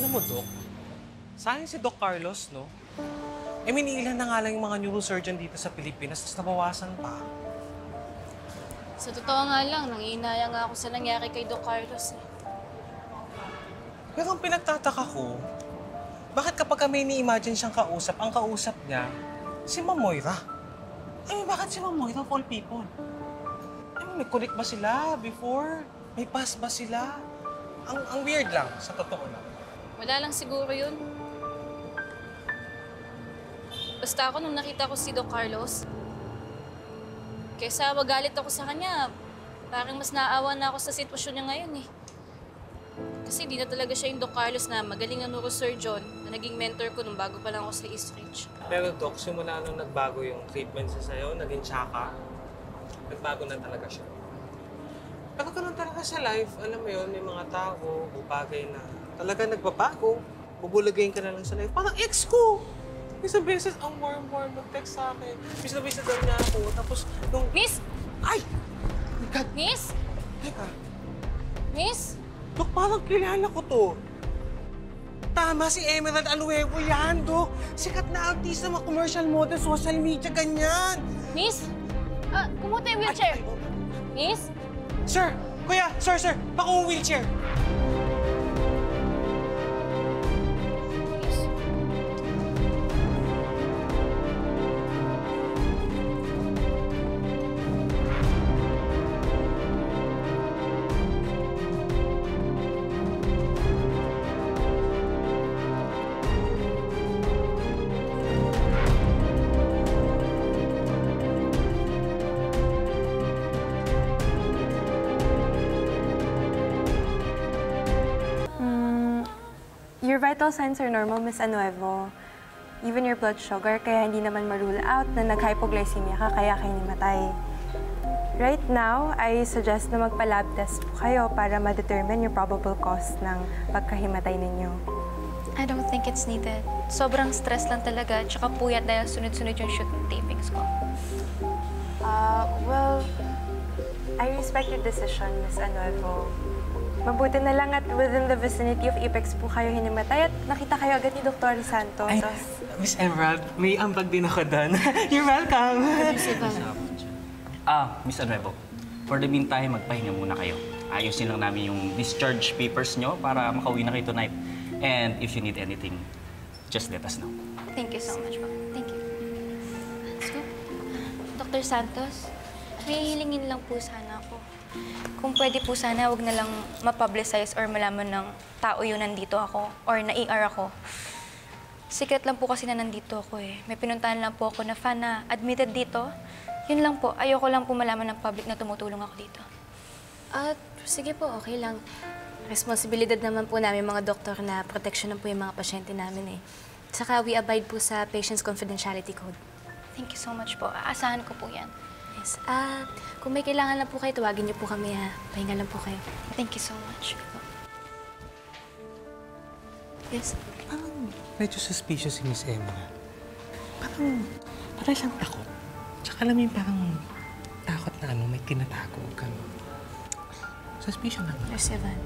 Alam mo, Doc, sayang si Doc Carlos, no? Ilan na nga lang yung mga neurosurgeon dito sa Pilipinas, tapos nabawasan pa. Sa totoo nga lang, nangihinaya nga ako sa nangyari kay Doc Carlos eh. Pero ang pinagtataka ko, bakit kapag may ni-imagine siyang kausap, ang kausap niya, si Ma'am Moira? Bakit si Ma'am Moira of all people? May connect ba sila before? May pass ba sila? Ang weird lang, sa totoo lang. Wala lang siguro yun. Basta ako nung nakita ko si Doc Carlos, kaysa magalit ako sa kanya, parang mas naawa na ako sa sitwasyon niya ngayon eh. Kasi di na talaga siya yung Doc Carlos na magaling na neurosurgeon na naging mentor ko nung bago pa lang ako sa Eastridge. Pero Doc, simula nung nagbago yung treatment sa sa'yo, naging tsaka, nagbago na talaga siya. Pero ganun talaga sa life, alam mo yun, may mga tao o bagay na talaga nagbabago, bubulagayin ka na lang sa life. Parang ex ko! Isang beses, ang warm-warm mag-text sa akin. Miss na miss na daw niya ako. Tapos, nung... Miss! Ay! My God! Miss! Teka, Miss! Dok, parang kilala ko to. Tama, si Emerald Aluego yan, Dok. Sikat na artista, mga commercial model, social media, ganyan. Miss! Kumuha yung wheelchair! Ay, oh. Miss! Sir! Kuya! Sir! Baka yung wheelchair! Miss! Your vital signs are normal, Miss Anuevo. Even your blood sugar, kaya hindi naman ma-rule out na nag-hypoglycemia ka, kaya kayo namatay. Right now, I suggest na magpa-lab test po kayo para ma-determine yung probable cause ng pagkahimatay ninyo. I don't think it's needed. Sobrang stress lang talaga, tsaka puyat dahil sunod-sunod yung shoot ng tapings ko. Well, I respect your decision, Miss Anuevo. Mabuti na lang at within the vicinity of Apex po kayo hinimatay at nakita kayo agad ni Dr. Santos. Ay, Miss Emerald, may ambag din ako doon. You're welcome! Miss Anuevo, for the meantime, magpahinga muna kayo. Ayusin lang namin yung discharge papers nyo para makauwi na kayo tonight. And if you need anything, just let us know. Thank you so much, po. Thank you. Let's go. Dr. Santos, may hilingin lang po sana ako. Kung pwede po sana, huwag na lang ma-publicize or malaman ng tao yun nandito ako or na-ER ako. Secret lang po kasi na nandito ako eh. May pinuntahan lang po ako na fan na admitted dito. Yun lang po. Ayoko lang po malaman ng public na tumutulong ako dito. Sige po, okay lang. Responsibilidad naman po namin mga doktor na proteksyonan po yung mga pasyente namin eh. Saka we abide po sa Patient's Confidentiality Code. Thank you so much po. Aasahan ko po yan. Yes. Kung may kailangan lang po kayo, tawagin niyo po kami ha. Pahinga lang po kayo. Thank you so much. Yes. Parang medyo suspicious si Miss Emerald. Parang siyang takot. Tsaka alam mo yung parang takot na may tinatago. Suspicious naman. Yes, Evan.